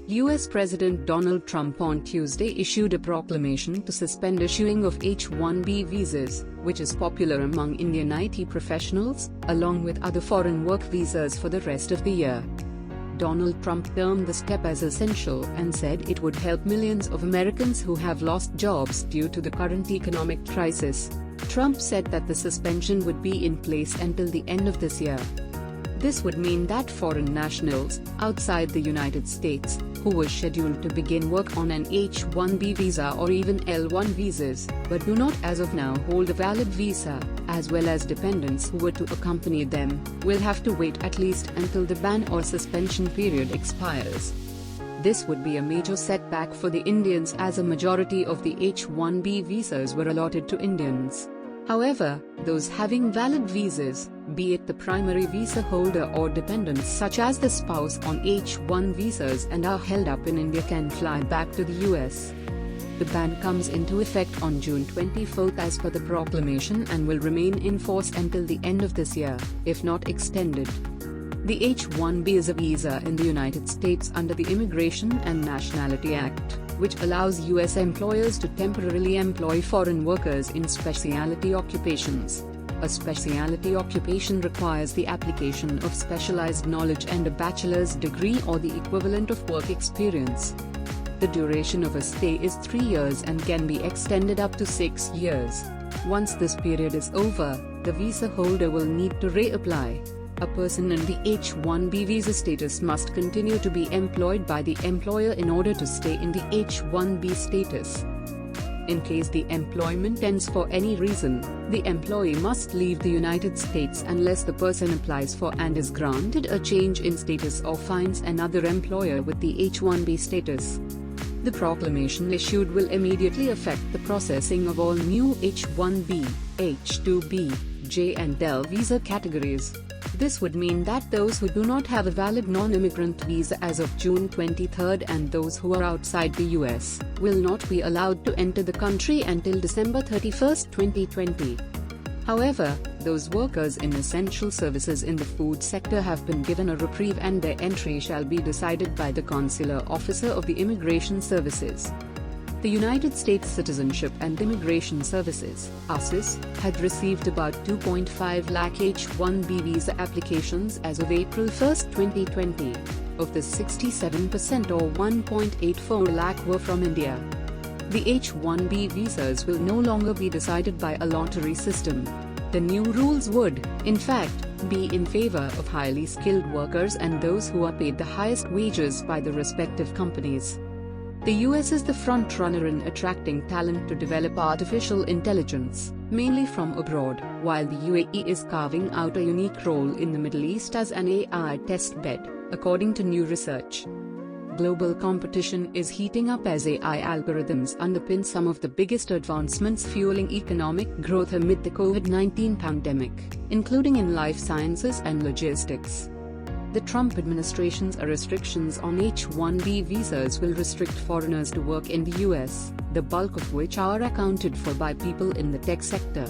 U.S. President Donald Trump on Tuesday issued a proclamation to suspend issuing of H-1B visas, which is popular among Indian IT professionals, along with other foreign work visas for the rest of the year. Donald Trump termed the step as essential and said it would help millions of Americans who have lost jobs due to the current economic crisis. Trump said that the suspension would be in place until the end of this year. This would mean that foreign nationals, outside the United States, who were scheduled to begin work on an H-1B visa or even L-1 visas, but do not as of now hold a valid visa, as well as dependents who were to accompany them, will have to wait at least until the ban or suspension period expires. This would be a major setback for the Indians, as a majority of the H-1B visas were allotted to Indians. However, those having valid visas, be it the primary visa holder or dependents such as the spouse on H-1 visas and are held up in India, can fly back to the US. The ban comes into effect on June 24 as per the proclamation and will remain in force until the end of this year, if not extended. The H-1B is a visa in the United States under the Immigration and Nationality Act, which allows U.S. employers to temporarily employ foreign workers in specialty occupations. A specialty occupation requires the application of specialized knowledge and a bachelor's degree or the equivalent of work experience. The duration of a stay is 3 years and can be extended up to 6 years. Once this period is over, the visa holder will need to reapply. A person in the H-1B visa status must continue to be employed by the employer in order to stay in the H-1B status. In case the employment ends for any reason, the employee must leave the United States unless the person applies for and is granted a change in status or finds another employer with the H-1B status. The proclamation issued will immediately affect the processing of all new H-1B, H-2B, J and L visa categories. This would mean that those who do not have a valid non-immigrant visa as of June 23 and those who are outside the US will not be allowed to enter the country until December 31, 2020. However, those workers in essential services in the food sector have been given a reprieve, and their entry shall be decided by the consular officer of the Immigration Services. The United States Citizenship and Immigration Services (USCIS) had received about 2.5 lakh H-1B visa applications as of April 1, 2020. Of this, 67% or 1.84 lakh were from India. The H-1B visas will no longer be decided by a lottery system. The new rules would, in fact, be in favor of highly skilled workers and those who are paid the highest wages by the respective companies. The US is the front-runner in attracting talent to develop artificial intelligence, mainly from abroad, while the UAE is carving out a unique role in the Middle East as an AI test bed, according to new research. Global competition is heating up as AI algorithms underpin some of the biggest advancements fueling economic growth amid the COVID-19 pandemic, including in life sciences and logistics. The Trump administration's restrictions on H-1B visas will restrict foreigners to work in the US, the bulk of which are accounted for by people in the tech sector.